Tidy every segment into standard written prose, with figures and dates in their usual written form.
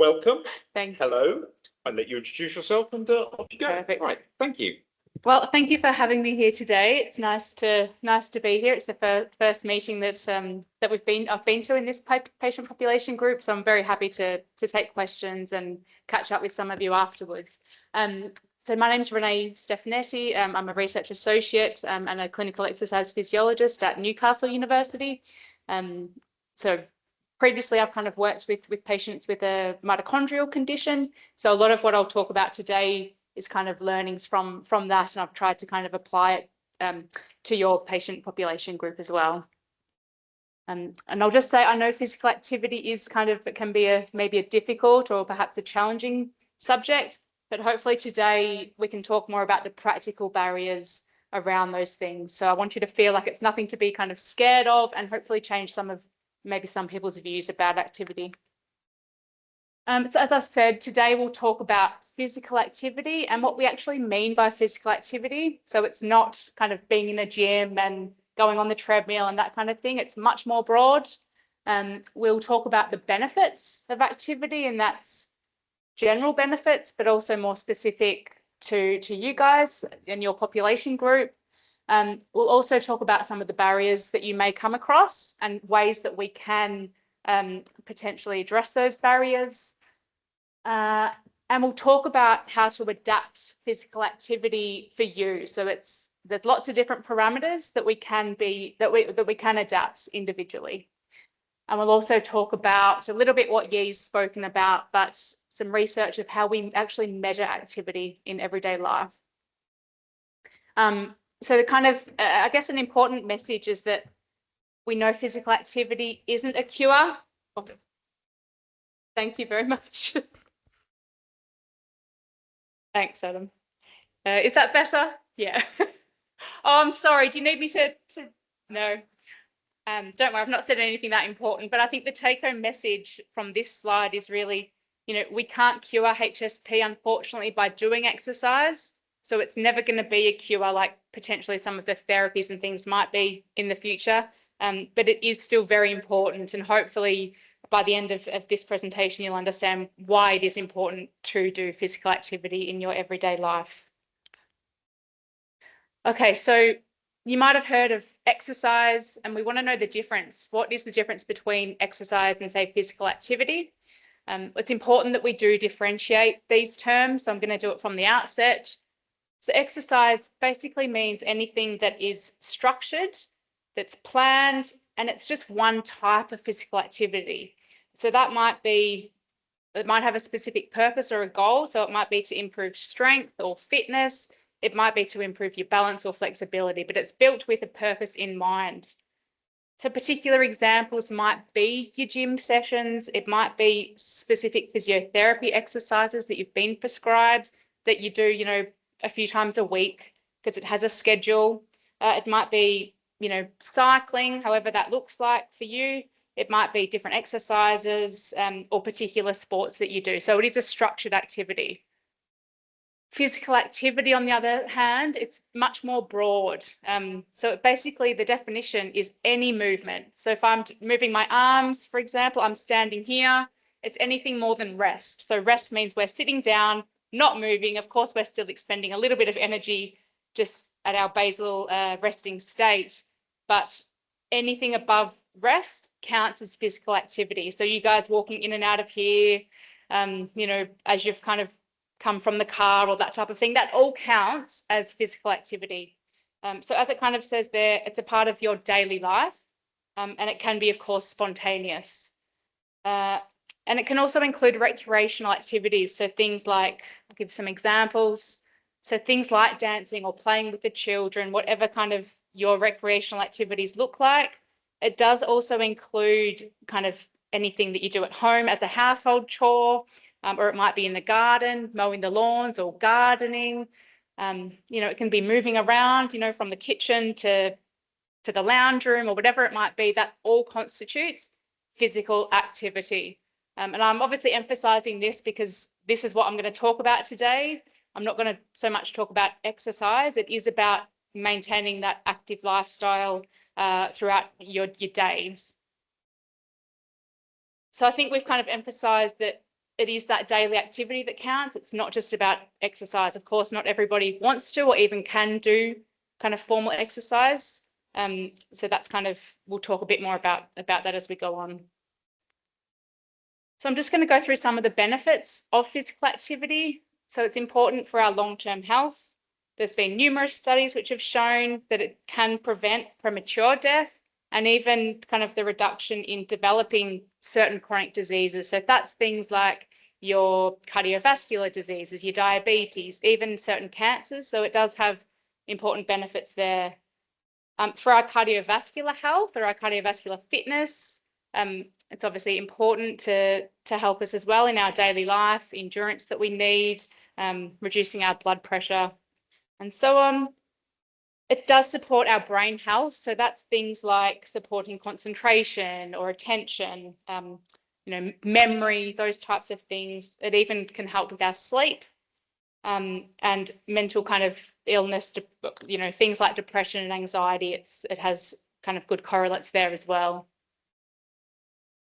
welcome. Thank you. Hello. I'll let you introduce yourself and off you go. Perfect. Right. Thank you. Well, thank you for having me here today. It's nice to be here. It's the first meeting that I've been to in this patient population group, so I'm very happy to take questions and catch up with some of you afterwards. So my name is Renae Stefanetti. I'm a research associate and a clinical exercise physiologist at Newcastle University. So previously, I've kind of worked with patients with a mitochondrial condition. So a lot of what I'll talk about today is kind of learnings from that, and I've tried to kind of apply it to your patient population group as well. And I'll just say, I know physical activity is it can be maybe a difficult or perhaps a challenging subject, but hopefully today we can talk more about the practical barriers around those things. So I want you to feel like it's nothing to be kind of scared of, and hopefully change maybe some people's views about activity. So as I said, today we'll talk about physical activity and what we actually mean by physical activity. So it's not kind of being in a gym and going on the treadmill and that kind of thing. It's much more broad. We'll talk about the benefits of activity, and that's general benefits, but also more specific to you guys and your population group. We'll also talk about some of the barriers that you may come across and ways that we can potentially address those barriers. And we'll talk about how to adapt physical activity for you. So there's lots of different parameters that we can adapt individually. And we'll also talk about a little bit what Ye's spoken about, but some research of how we actually measure activity in everyday life. So the kind of, I guess an important message is that we know physical activity isn't a cure. Oh, thank you very much. Thanks, Adam. Is that better? Yeah. Oh, I'm sorry. Do you need me to? No. Don't worry, I've not said anything that important, but I think the take-home message from this slide is really, we can't cure HSP, unfortunately, by doing exercise. So it's never going to be a cure like potentially some of the therapies and things might be in the future. But it is still very important, and hopefully by the end of this presentation, you'll understand why it is important to do physical activity in your everyday life. Okay, so you might have heard of exercise, and we want to know the difference. What is the difference between exercise and, say, physical activity? It's important that we do differentiate these terms, so I'm going to do it from the outset. So exercise basically means anything that is structured, that's planned, and it's just one type of physical activity. So that it might have a specific purpose or a goal. So it might be to improve strength or fitness. It might be to improve your balance or flexibility, but it's built with a purpose in mind. So particular examples might be your gym sessions. It might be specific physiotherapy exercises that you've been prescribed that you do, a few times a week because it has a schedule. It might be, cycling, however that looks like for you. It might be different exercises or particular sports that you do. So it is a structured activity. Physical activity, on the other hand, it's much more broad. So basically the definition is any movement. So if I'm moving my arms, for example, I'm standing here, it's anything more than rest. So rest means we're sitting down, not moving. Of course, we're still expending a little bit of energy just at our basal resting state, but anything above rest counts as physical activity. So you guys walking in and out of here, as you've kind of come from the car or that type of thing, that all counts as physical activity. So as it kind of says there, it's a part of your daily life, and it can be, of course, spontaneous. And it can also include recreational activities. So things like, I'll give some examples. So things like dancing or playing with the children, whatever kind of your recreational activities look like. It does also include kind of anything that you do at home as a household chore, or it might be in the garden, mowing the lawns or gardening. It can be moving around, from the kitchen to the lounge room or whatever it might be. That all constitutes physical activity. And I'm obviously emphasizing this because this is what I'm going to talk about today. I'm not going to so much talk about exercise. It is about maintaining that active lifestyle throughout your days. So I think we've kind of emphasized that it is that daily activity that counts. It's not just about exercise. Of course, not everybody wants to or even can do kind of formal exercise. So that's kind of, we'll talk a bit more about that as we go on. So I'm just going to go through some of the benefits of physical activity. So it's important for our long-term health. There's been numerous studies which have shown that it can prevent premature death and even kind of the reduction in developing certain chronic diseases. So that's things like your cardiovascular diseases, your diabetes, even certain cancers. So it does have important benefits there. For our cardiovascular health or our cardiovascular fitness, it's obviously important to help us as well in our daily life, endurance that we need, reducing our blood pressure, and so on. It does support our brain health. So that's things like supporting concentration or attention, memory, those types of things. It even can help with our sleep and mental kind of illness, things like depression and anxiety. It has kind of good correlates there as well.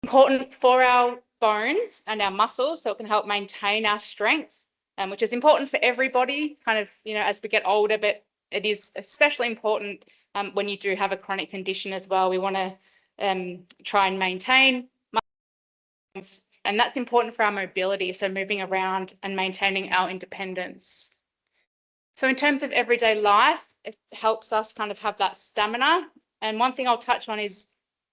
Important for our bones and our muscles, so it can help maintain our strength, which is important for everybody kind of, as we get older, but it is especially important when you do have a chronic condition as well. We want to try and maintain, and that's important for our mobility, so moving around and maintaining our independence. So in terms of everyday life, it helps us kind of have that stamina. And one thing I'll touch on is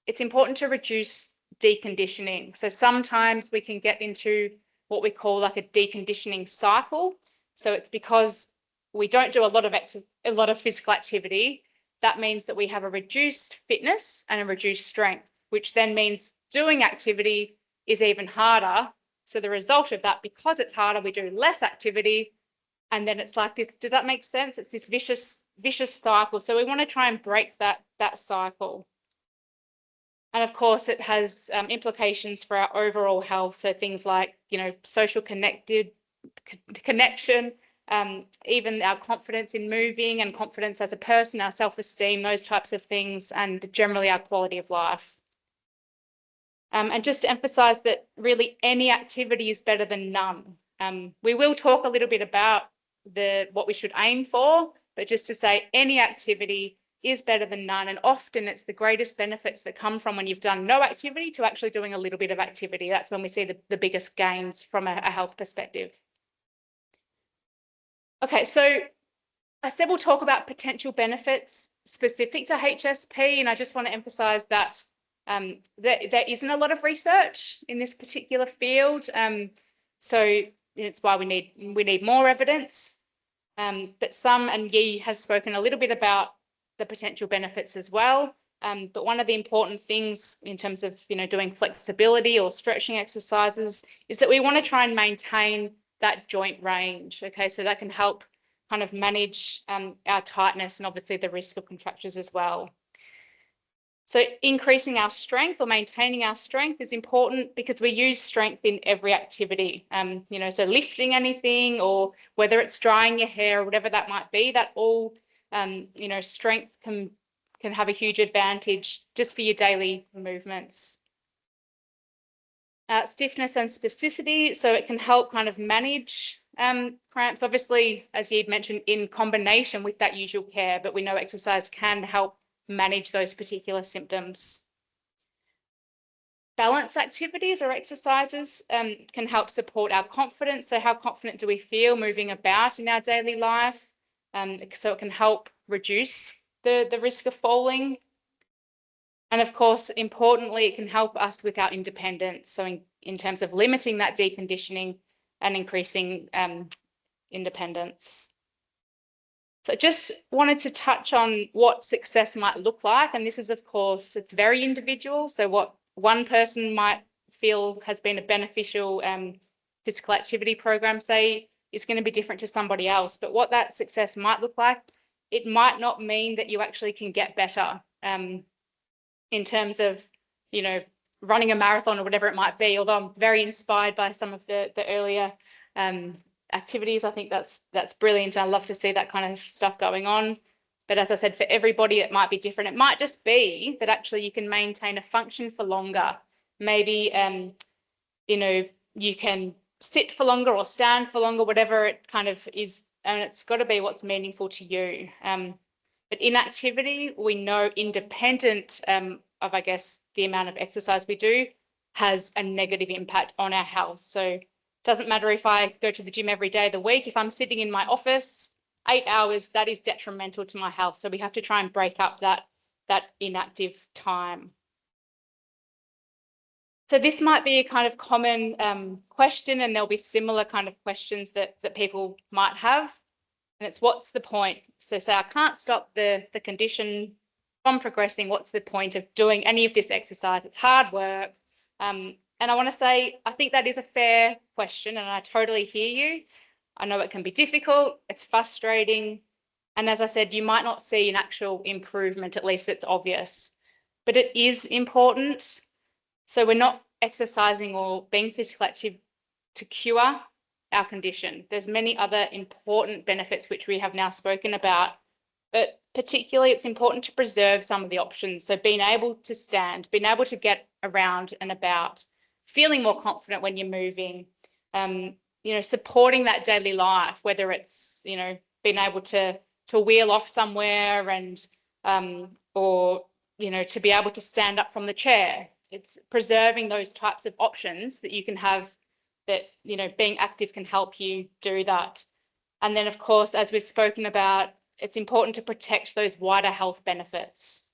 it's important to reduce deconditioning. So sometimes we can get into what we call like a deconditioning cycle. So it's because we don't do a lot of physical activity. That means that we have a reduced fitness and a reduced strength, which then means doing activity is even harder. So the result of that, because it's harder, we do less activity, and then it's like this. Does that make sense? It's this vicious cycle. So we want to try and break that cycle. And of course, it has implications for our overall health. So things like, social connection, even our confidence in moving and confidence as a person, our self-esteem, those types of things, and generally our quality of life. And just to emphasize that really any activity is better than none. We will talk a little bit about what we should aim for, but just to say any activity is better than none. And often it's the greatest benefits that come from when you've done no activity to actually doing a little bit of activity. That's when we see the biggest gains from a health perspective. Okay, so I said we'll talk about potential benefits specific to HSP, and I just want to emphasize that there isn't a lot of research in this particular field. So it's why we need more evidence. But and Yi has spoken a little bit about the potential benefits as well. But one of the important things in terms of, doing flexibility or stretching exercises is that we want to try and maintain that joint range. Okay, so that can help kind of manage our tightness and obviously the risk of contractures as well. So increasing our strength or maintaining our strength is important because we use strength in every activity. So lifting anything, or whether it's drying your hair or whatever that might be, that all, strength can have a huge advantage just for your daily movements. Stiffness and spasticity, so it can help kind of manage cramps, obviously, as you'd mentioned, in combination with that usual care, but we know exercise can help manage those particular symptoms. Balance activities or exercises can help support our confidence. So how confident do we feel moving about in our daily life? So it can help reduce the risk of falling. And of course, importantly, it can help us with our independence. So in terms of limiting that deconditioning and increasing independence. So just wanted to touch on what success might look like. And this is, of course, it's very individual. So what one person might feel has been a beneficial physical activity program, say, is going to be different to somebody else. But what that success might look like, it might not mean that you actually can get better in terms of, running a marathon or whatever it might be, although I'm very inspired by some of the earlier activities. I think that's brilliant. I love to see that kind of stuff going on. But as I said, for everybody, it might be different. It might just be that actually you can maintain a function for longer. Maybe, you can sit for longer or stand for longer, whatever it kind of is, and it's got to be what's meaningful to you. But inactivity, we know independent of, I guess, the amount of exercise we do, has a negative impact on our health. So it doesn't matter if I go to the gym every day of the week, if I'm sitting in my office 8 hours, that is detrimental to my health. So we have to try and break up that inactive time. So this might be a kind of common question, and there'll be similar kind of questions that people might have. And it's, what's the point? So say I can't stop the condition from progressing. What's the point of doing any of this exercise? It's hard work. And I want to say, I think that is a fair question, and I totally hear you. I know it can be difficult. It's frustrating. And as I said, you might not see an actual improvement, at least it's obvious, but it is important. So we're not exercising or being physically active to cure our condition. There's many other important benefits which we have now spoken about, but particularly it's important to preserve some of the options. So being able to stand, being able to get around and about, feeling more confident when you're moving, supporting that daily life, whether it's, being able to wheel off somewhere and, or, to be able to stand up from the chair. It's preserving those types of options that you can have, that, being active can help you do that. And then, of course, as we've spoken about, it's important to protect those wider health benefits.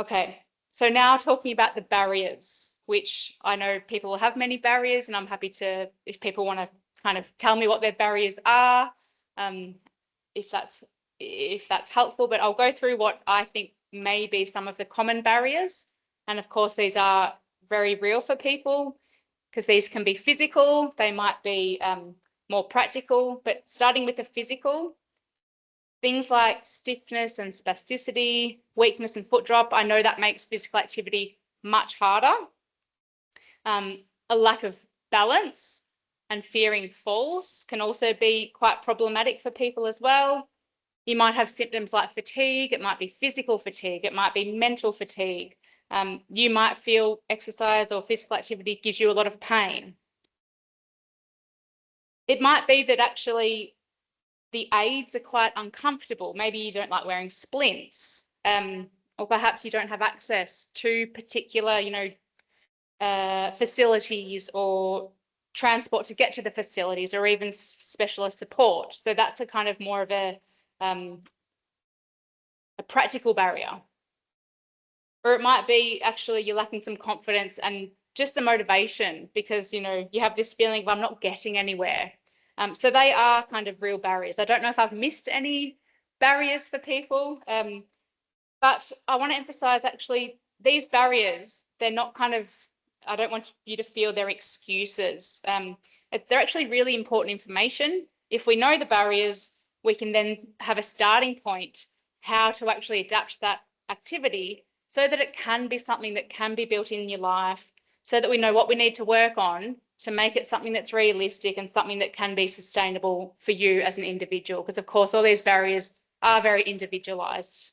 Okay, so now talking about the barriers, which I know people have many barriers, and I'm happy to, if people want to kind of tell me what their barriers are, if that's helpful, but I'll go through what I think may be some of the common barriers. And of course, these are very real for people, because these can be physical, they might be more practical, but starting with the physical, things like stiffness and spasticity, weakness and foot drop, I know that makes physical activity much harder. A lack of balance and fearing falls can also be quite problematic for people as well. You might have symptoms like fatigue, it might be physical fatigue, it might be mental fatigue. You might feel exercise or physical activity gives you a lot of pain. It might be that actually the aids are quite uncomfortable. Maybe you don't like wearing splints, or perhaps you don't have access to particular, facilities or transport to get to the facilities, or even specialist support. So that's a kind of more of a practical barrier. Or it might be actually you're lacking some confidence and just the motivation, because, you have this feeling of I'm not getting anywhere. So they are kind of real barriers. I don't know if I've missed any barriers for people, but I want to emphasize actually these barriers, they're not kind of, I don't want you to feel they're excuses. They're actually really important information. If we know the barriers, we can then have a starting point how to actually adapt that activity so that it can be something that can be built in your life, so that we know what we need to work on to make it something that's realistic and something that can be sustainable for you as an individual. Because of course, all these barriers are very individualized.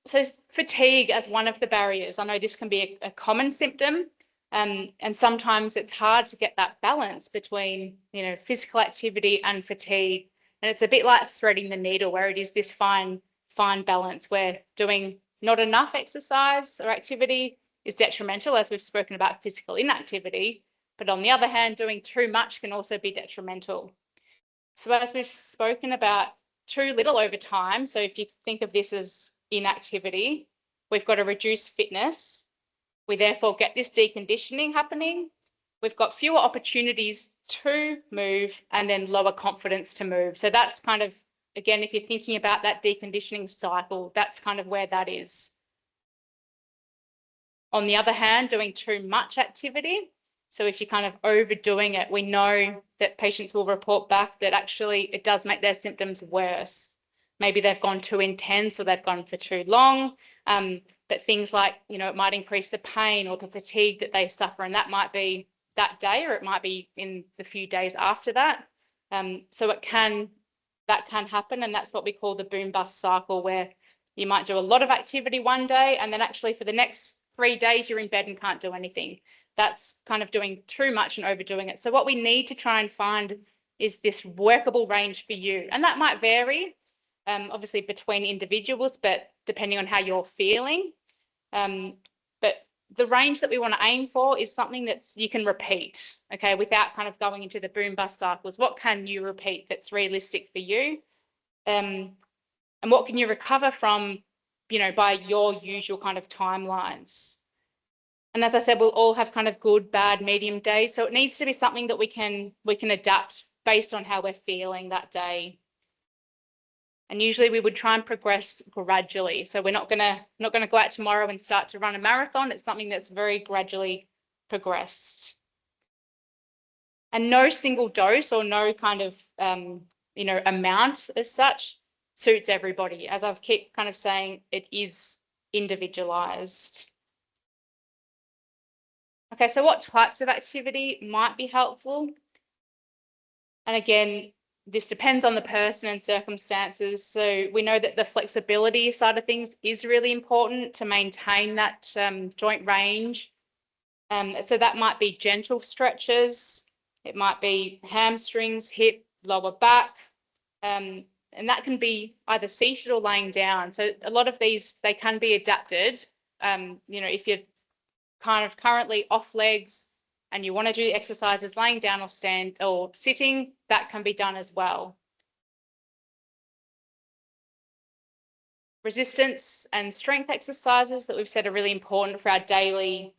So fatigue as one of the barriers. I know this can be a common symptom, and sometimes it's hard to get that balance between, physical activity and fatigue. And it's a bit like threading the needle, where it is this fine balance where doing not enough exercise or activity is detrimental, as we've spoken about physical inactivity. But on the other hand, doing too much can also be detrimental. So as we've spoken about, too little over time. So if you think of this as inactivity, we've got a reduced fitness. We therefore get this deconditioning happening. We've got fewer opportunities to move, and then lower confidence to move. So that's kind of, again, if you're thinking about that deconditioning cycle, that's kind of where that is. On the other hand, doing too much activity, so if you're kind of overdoing it, we know that patients will report back that actually it does make their symptoms worse. Maybe they've gone too intense or they've gone for too long, but things like, it might increase the pain or the fatigue that they suffer, and that might be that day, or it might be in the few days after that. So it can that can happen. And that's what we call the boom bust cycle, where you might do a lot of activity one day and then actually for the next 3 days you're in bed and can't do anything. That's kind of doing too much and overdoing it. So what we need to try and find is this workable range for you. And that might vary, obviously between individuals, but depending on how you're feeling. But the range that we want to aim for is something that's you can repeat, okay, without kind of going into the boom bust cycles. What can you repeat that's realistic for you? And what can you recover from, you know, by your usual kind of timelines? And as I said, we'll all have kind of good, bad, medium days. So it needs to be something that we can adapt based on how we're feeling that day. And usually we would try and progress gradually. So we're not gonna go out tomorrow and start to run a marathon. It's something that's very gradually progressed. And no single dose or no kind of you know, amount as such suits everybody. As I've keep kind of saying, it is individualized. Okay, so what types of activity might be helpful? And again, this depends on the person and circumstances. So we know that the flexibility side of things is really important to maintain that joint range. So that might be gentle stretches. It might be hamstrings, hip, lower back. And that can be either seated or laying down. So a lot of these, they can be adapted. You know, if you're kind of currently off legs and you want to do exercises laying down or stand or sitting, that can be done as well. Resistance and strength exercises that we've said are really important for our daily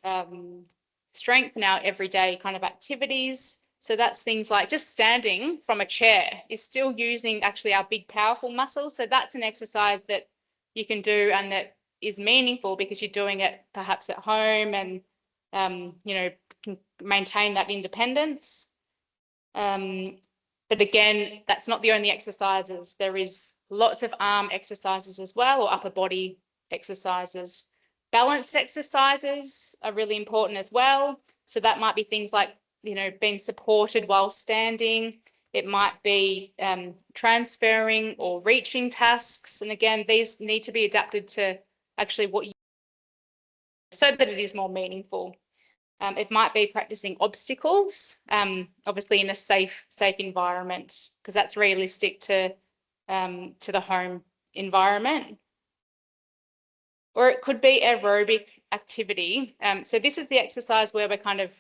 strength and our everyday kind of activities. So that's things like just standing from a chair is still using actually our big powerful muscles. So that's an exercise that you can do and that is meaningful because you're doing it perhaps at home and you know, can maintain that independence. But again, that's not the only exercises. There is lots of arm exercises as well, or upper body exercises. Balance exercises are really important as well. So that might be things like, you know, being supported while standing. It might be transferring or reaching tasks. And again, these need to be adapted to actually what you, so that it is more meaningful. It might be practicing obstacles, obviously in a safe environment, because that's realistic to the home environment. Or it could be aerobic activity. So this is the exercise where we're kind of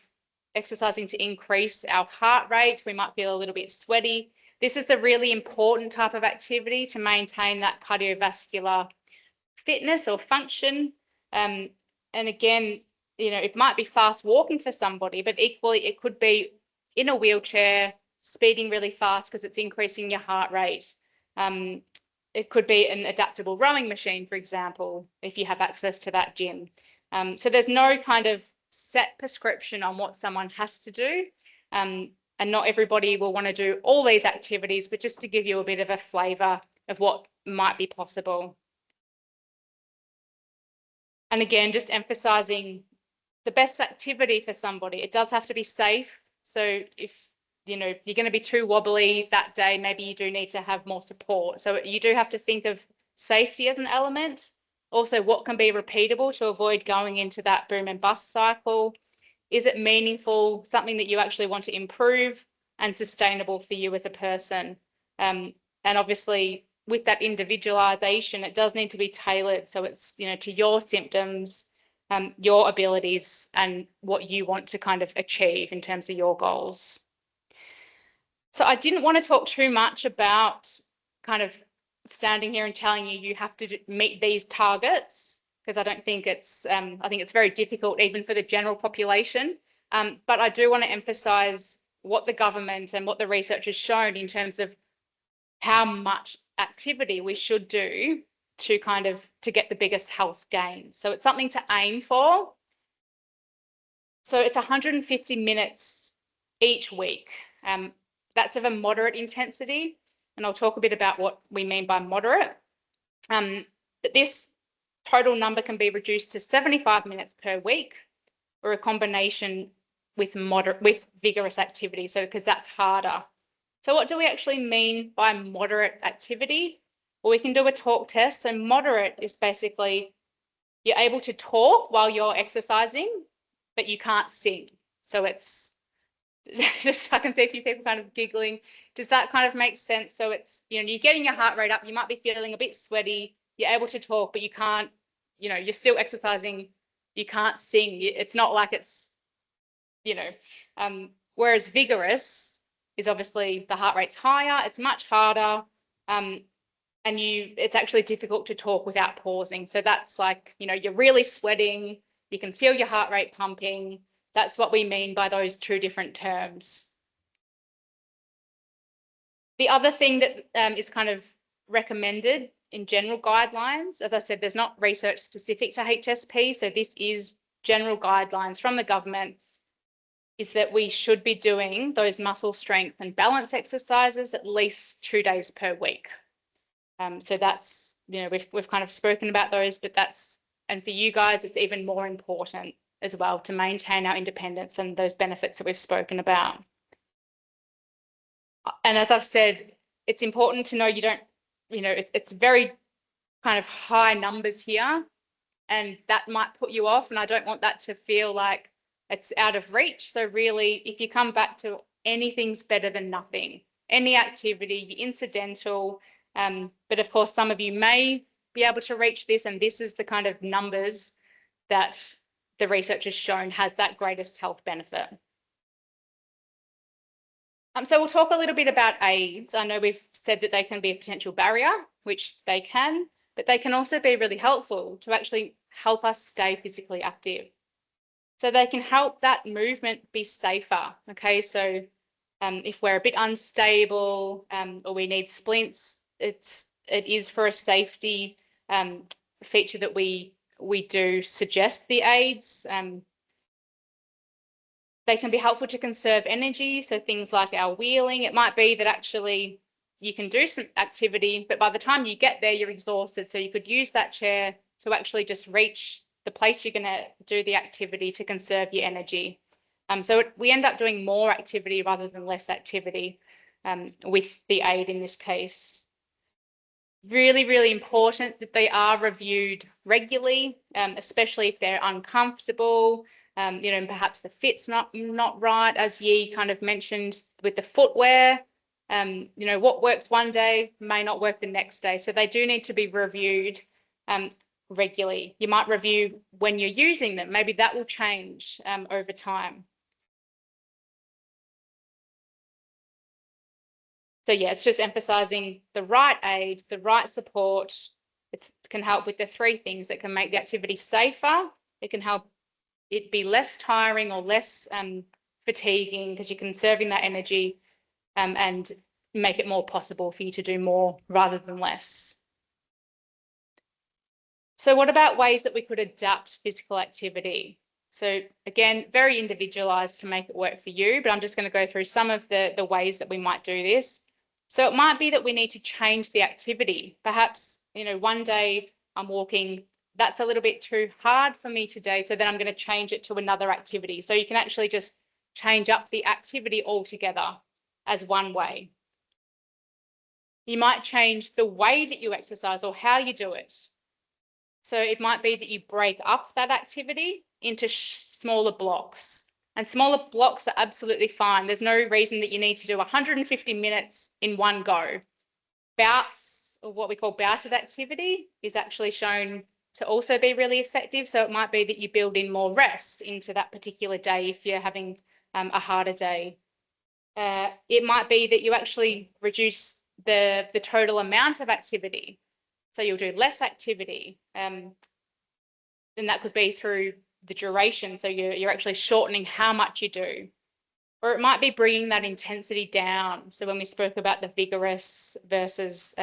exercising to increase our heart rate. We might feel a little bit sweaty. This is the really important type of activity to maintain that cardiovascular fitness or function. And again, you know, it might be fast walking for somebody, but equally it could be in a wheelchair, speeding really fast because it's increasing your heart rate. It could be an adaptable rowing machine, for example, if you have access to that gym. So there's no kind of set prescription on what someone has to do. And not everybody will want to do all these activities, but just to give you a bit of a flavour of what might be possible. And again, just emphasising the best activity for somebody, it does have to be safe. So if, you know, you're going to be too wobbly that day, maybe you do need to have more support. So you do have to think of safety as an element. Also, what can be repeatable to avoid going into that boom and bust cycle? Is it meaningful, something that you actually want to improve and sustainable for you as a person? And obviously with that individualization, it does need to be tailored. So it's, you know, to your symptoms, your abilities and what you want to kind of achieve in terms of your goals. So I didn't want to talk too much about kind of standing here and telling you you have to meet these targets, because I don't think it's, I think it's very difficult even for the general population. But I do want to emphasize what the government and what the research has shown in terms of how much activity we should do to kind of to get the biggest health gain. So it's something to aim for. So it's 150 minutes each week. That's of a moderate intensity, and I'll talk a bit about what we mean by moderate. But this total number can be reduced to 75 minutes per week, or a combination with vigorous activity. So because that's harder. So what do we actually mean by moderate activity? Well, we can do a talk test. So moderate is basically you're able to talk while you're exercising, but you can't sing. So it's just, I can see a few people kind of giggling. Does that kind of make sense? So it's, you're getting your heart rate up, you might be feeling a bit sweaty, you're able to talk, but you can't, you're still exercising, you can't sing. It's not like it's, whereas vigorous is obviously the heart rate's higher, it's much harder, and it's actually difficult to talk without pausing. So that's like, you're really sweating, you can feel your heart rate pumping. That's what we mean by those two different terms. The other thing that is kind of recommended in general guidelines, as I said, there's not research specific to HSP, so this is general guidelines from the government, is that we should be doing those muscle strength and balance exercises at least 2 days per week. So that's, we've kind of spoken about those, but and for you guys, it's even more important as well to maintain our independence and those benefits that we've spoken about. And as I've said, it's important to know you don't, it's very kind of high numbers here, and that might put you off, and I don't want that to feel like it's out of reach. So really, if you come back to anything's better than nothing, any activity, incidental, but of course, some of you may be able to reach this, and this is the kind of numbers that the research has shown has that greatest health benefit. So we'll talk a little bit about aids. I know we've said that they can be a potential barrier, which they can, but they can also be really helpful to actually help us stay physically active. So they can help that movement be safer. Okay, so if we're a bit unstable or we need splints, it is for a safety feature that we do suggest the aids. They can be helpful to conserve energy, so things like our wheeling. It might be that actually you can do some activity, but by the time you get there, you're exhausted. So you could use that chair to actually just reach the place you're going to do the activity to conserve your energy. So we end up doing more activity rather than less activity with the aid in this case. Really, really important that they are reviewed regularly, especially if they're uncomfortable. Perhaps the fit's not right, as Yi kind of mentioned with the footwear. What works one day may not work the next day. So they do need to be reviewed regularly. You might review when you're using them. Maybe that will change over time. So yeah, it's just emphasizing the right aid, the right support. It can help with the three things. It can make the activity safer. It can help it be less tiring or less fatiguing because you're conserving that energy and make it more possible for you to do more rather than less. So what about ways that we could adapt physical activity? So again, very individualized to make it work for you, but I'm just going to go through some of the ways that we might do this. So it might be that we need to change the activity. Perhaps, one day I'm walking, that's a little bit too hard for me today, so then I'm going to change it to another activity. So you can actually just change up the activity altogether as one way. You might change the way that you exercise or how you do it. So it might be that you break up that activity into smaller blocks. And smaller blocks are absolutely fine. There's no reason that you need to do 150 minutes in one go. Bouts, or what we call bouted activity, is actually shown to also be really effective. So it might be that you build in more rest into that particular day if you're having a harder day. It might be that you actually reduce the total amount of activity. So you'll do less activity, and that could be through the duration. So you're actually shortening how much you do. Or it might be bringing that intensity down. So when we spoke about the vigorous versus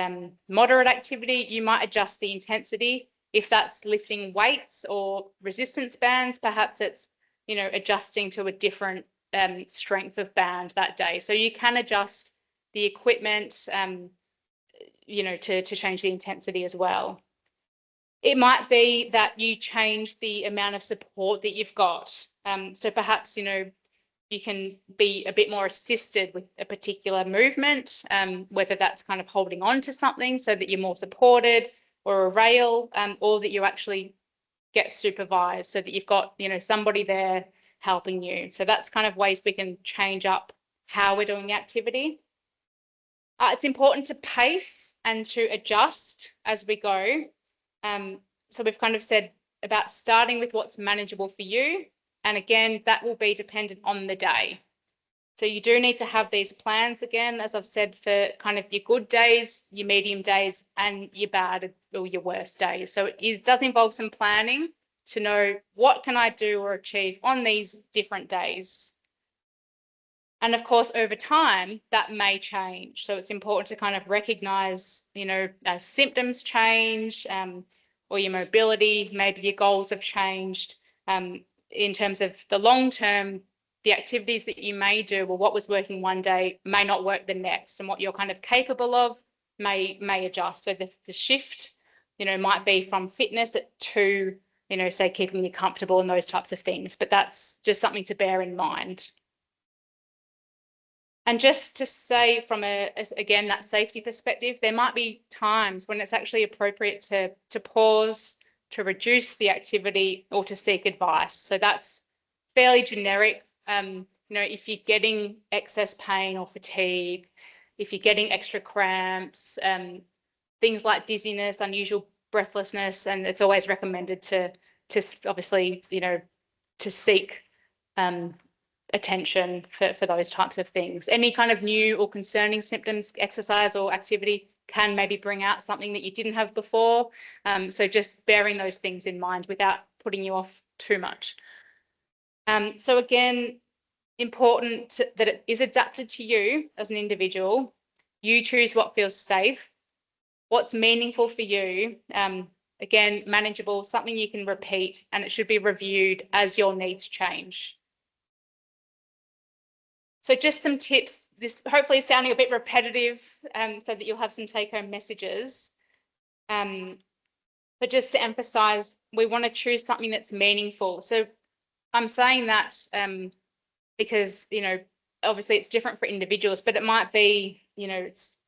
moderate activity, you might adjust the intensity. If that's lifting weights or resistance bands, perhaps it's, adjusting to a different strength of band that day. So you can adjust the equipment, to change the intensity as well. It might be that you change the amount of support that you've got. So perhaps, you you can be a bit more assisted with a particular movement, whether that's kind of holding on to something so that you're more supported, or a rail, or that you actually get supervised so that you've got, somebody there helping you. So that's kind of ways we can change up how we're doing the activity. It's important to pace and to adjust as we go. So we've kind of said about starting with what's manageable for you. And again, that will be dependent on the day. So you do need to have these plans again, as I've said, for kind of your good days, your medium days, and your bad or your worst days. So it does involve some planning to know what can I do or achieve on these different days. And of course, over time, that may change. So it's important to kind of recognize, as symptoms change, or your mobility, maybe your goals have changed. In terms of the long term, the activities that you may do, or what was working one day may not work the next, and what you're kind of capable of may adjust. So the shift, might be from fitness to, say, keeping you comfortable and those types of things. But that's just something to bear in mind. And just to say from again, that safety perspective, there might be times when it's actually appropriate to pause, to reduce the activity, or to seek advice. So that's fairly generic. If you're getting excess pain or fatigue, if you're getting extra cramps, things like dizziness, unusual breathlessness, and it's always recommended to obviously, to seek attention for those types of things. Any kind of new or concerning symptoms, exercise or activity can maybe bring out something that you didn't have before. So just bearing those things in mind without putting you off too much. So again, important that it is adapted to you as an individual. You choose what feels safe, what's meaningful for you. Again, manageable, something you can repeat, and it should be reviewed as your needs change. So just some tips, this hopefully is sounding a bit repetitive, so that you'll have some take-home messages. But just to emphasize, we want to choose something that's meaningful. So I'm saying that because, obviously it's different for individuals, but it might be, it's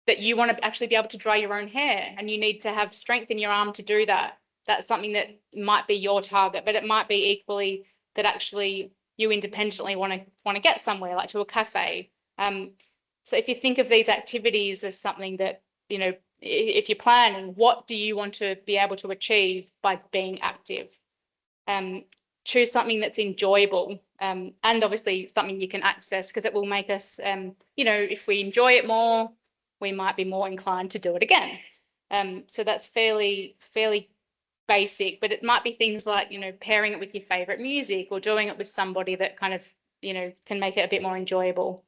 that you want to actually be able to dry your own hair and you need to have strength in your arm to do that. That's something that might be your target, but it might be equally that actually you independently want to get somewhere, like to a cafe. So if you think of these activities as something that, if you're planning, what do you want to be able to achieve by being active? Choose something that's enjoyable, and obviously something you can access, because it will make us, if we enjoy it more, we might be more inclined to do it again. So that's fairly basic, but it might be things like, pairing it with your favorite music, or doing it with somebody that kind of, can make it a bit more enjoyable.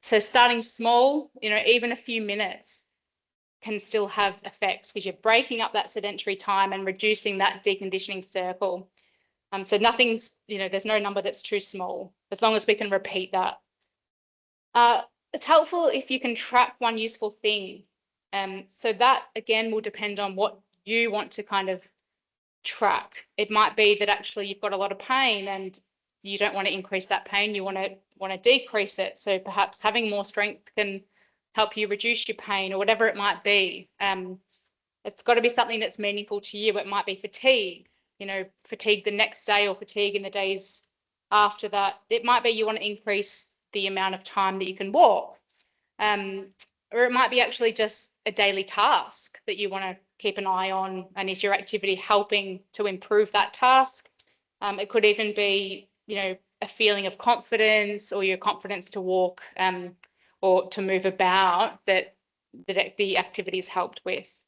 So starting small, even a few minutes can still have effects, because you're breaking up that sedentary time and reducing that deconditioning circle. So nothing's, there's no number that's too small, as long as we can repeat that. It's helpful if you can track one useful thing. So that, again, will depend on what you want to kind of track. It might be that actually you've got a lot of pain and you don't want to increase that pain, you want to decrease it. So perhaps having more strength can help you reduce your pain, or whatever it might be. It's got to be something that's meaningful to you. It might be fatigue, fatigue the next day, or fatigue in the days after that. It might be you want to increase the amount of time that you can walk, or it might be actually just a daily task that you want to keep an eye on, and is your activity helping to improve that task? It could even be, a feeling of confidence, or your confidence to walk, or to move about, that the activity's helped with.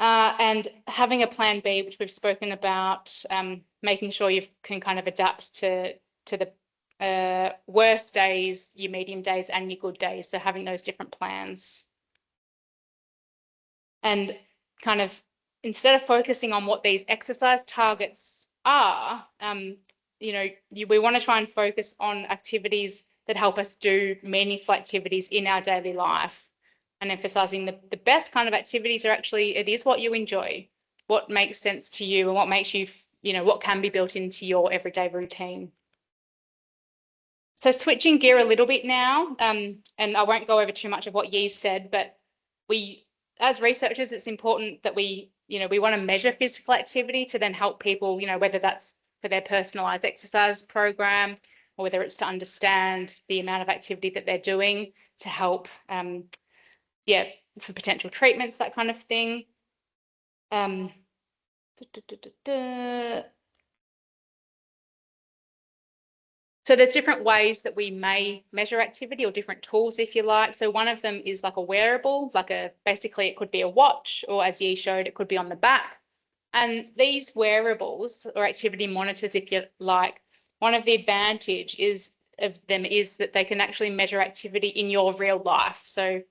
And having a plan B, which we've spoken about, making sure you can kind of adapt to the worst days, your medium days, and your good days. So having those different plans. And kind of, instead of focusing on what these exercise targets are, we want to try and focus on activities that help us do meaningful activities in our daily life, and emphasizing the best kind of activities are actually, it is what you enjoy, what makes sense to you, and what makes you, what can be built into your everyday routine. So switching gear a little bit now, and I won't go over too much of what Yi said, but we, as researchers, it's important that we want to measure physical activity to then help people, whether that's for their personalized exercise program or whether it's to understand the amount of activity that they're doing to help, for potential treatments, that kind of thing. So there's different ways that we may measure activity, or different tools, if you like. So one of them is like a wearable, basically it could be a watch, or as Yi showed, it could be on the back. And these wearables, or activity monitors, if you like, one of the advantages of them is that they can actually measure activity in your real life. So,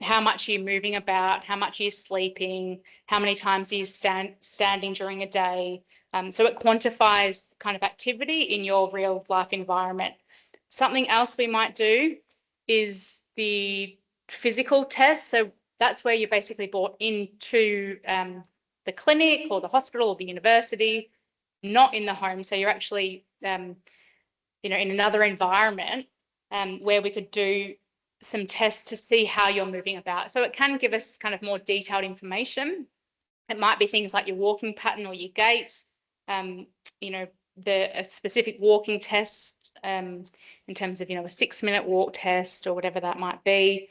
how much are you moving about, how much are you sleeping, how many times are you standing during a day. So it quantifies kind of activity in your real life environment. Something else we might do is the physical test. So that's where you're basically brought into the clinic or the hospital or the university, not in the home. So you're actually, in another environment where we could do some tests to see how you're moving about. So it can give us kind of more detailed information. It might be things like your walking pattern or your gait, a specific walking test in terms of, a 6-minute walk test or whatever that might be.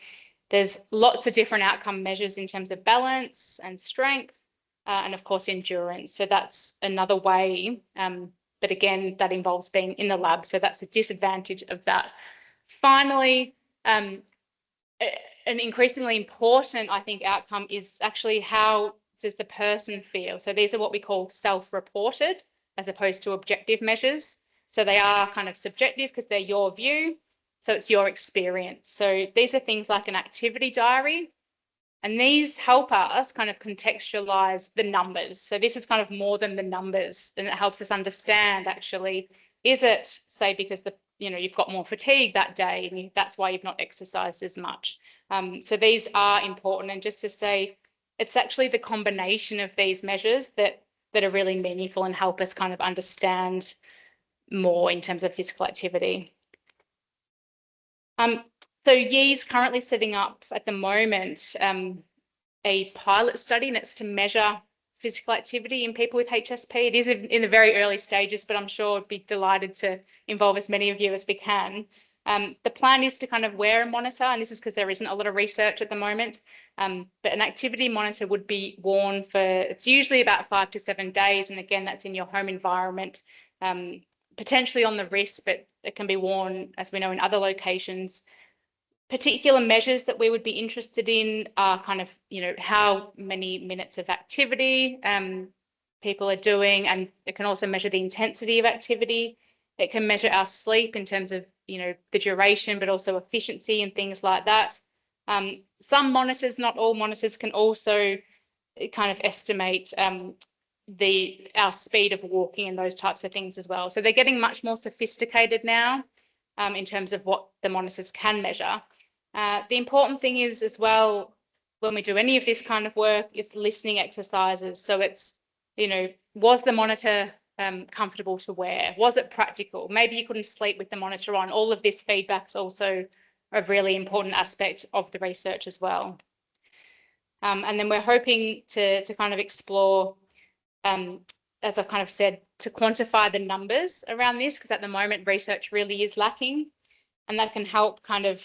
There's lots of different outcome measures in terms of balance and strength and, of course, endurance. So that's another way. But again, that involves being in the lab. So that's a disadvantage of that. Finally, an increasingly important, I think, outcome is actually how does the person feel. So these are what we call self-reported as opposed to objective measures. So they are kind of subjective because they're your view. So it's your experience. So these are things like an activity diary. And these help us kind of contextualize the numbers. So this is kind of more than the numbers, and it helps us understand actually, is it, say, because you've got more fatigue that day and that's why you've not exercised as much. So these are important. And just to say, it's actually the combination of these measures that are really meaningful and help us kind of understand more in terms of physical activity. So Yi's currently setting up at the moment a pilot study, and it's to measure physical activity in people with HSP. It is in the very early stages, but I'm sure I'd be delighted to involve as many of you as we can. The plan is to kind of wear a monitor, and this is because there isn't a lot of research at the moment, but an activity monitor would be worn it's usually about 5 to 7 days, and again, that's in your home environment, potentially on the wrist, but it can be worn, as we know, in other locations. Particular measures that we would be interested in are kind of, how many minutes of activity people are doing, and it can also measure the intensity of activity. It can measure our sleep in terms of, the duration, but also efficiency and things like that. Some monitors, not all monitors, can also kind of estimate our speed of walking and those types of things as well. So they're getting much more sophisticated now in terms of what the monitors can measure. The important thing is as well, when we do any of this kind of work, is listening exercises. So it's, was the monitor comfortable to wear? Was it practical? Maybe you couldn't sleep with the monitor on. All of this feedback is also a really important aspect of the research as well. And then we're hoping to kind of explore, as I've kind of said, to quantify the numbers around this, because at the moment research really is lacking, and that can help kind of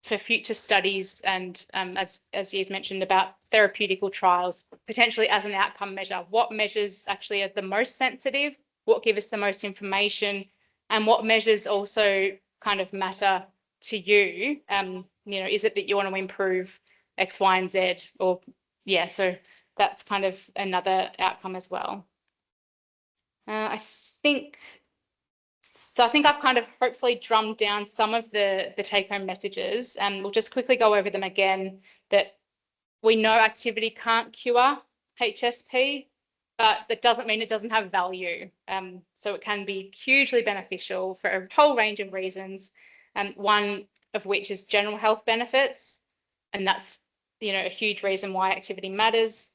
for future studies and as Yi's mentioned about therapeutical trials, potentially as an outcome measure. What measures actually are the most sensitive? What give us the most information? And what measures also kind of matter to you? Is it that you want to improve X, Y, and Z? Or so that's kind of another outcome as well. I think I've kind of hopefully drummed down some of the take-home messages, and we'll just quickly go over them again. That we know activity can't cure HSP, but that doesn't mean it doesn't have value. So it can be hugely beneficial for a whole range of reasons, one of which is general health benefits, and that's a huge reason why activity matters.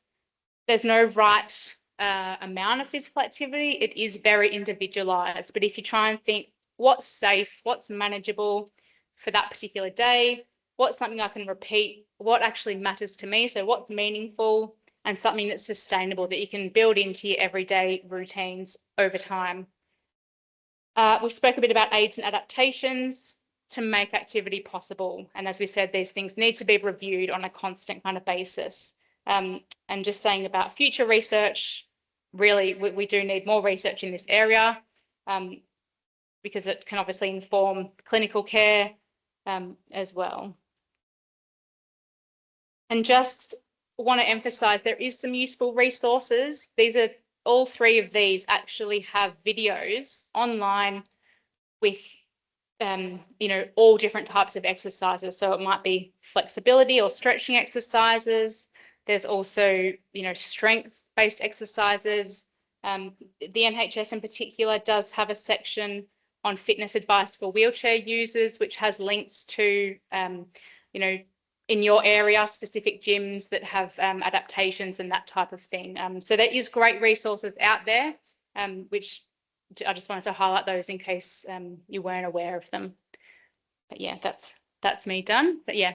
There's no right amount of physical activity. It is very individualized, but if you try and think, what's safe, what's manageable for that particular day, what's something I can repeat, what actually matters to me, so what's meaningful, and something that's sustainable that you can build into your everyday routines over time. We spoke a bit about aids and adaptations to make activity possible. And as we said, these things need to be reviewed on a constant kind of basis. And just saying about future research, really, we do need more research in this area because it can obviously inform clinical care as well. And just want to emphasize there is some useful resources. All three of these actually have videos online with all different types of exercises. So it might be flexibility or stretching exercises. There's also, strength-based exercises. The NHS in particular does have a section on fitness advice for wheelchair users, which has links to, in your area, specific gyms that have adaptations and that type of thing. So there is great resources out there, which I just wanted to highlight those in case you weren't aware of them. But yeah, that's me done. But yeah,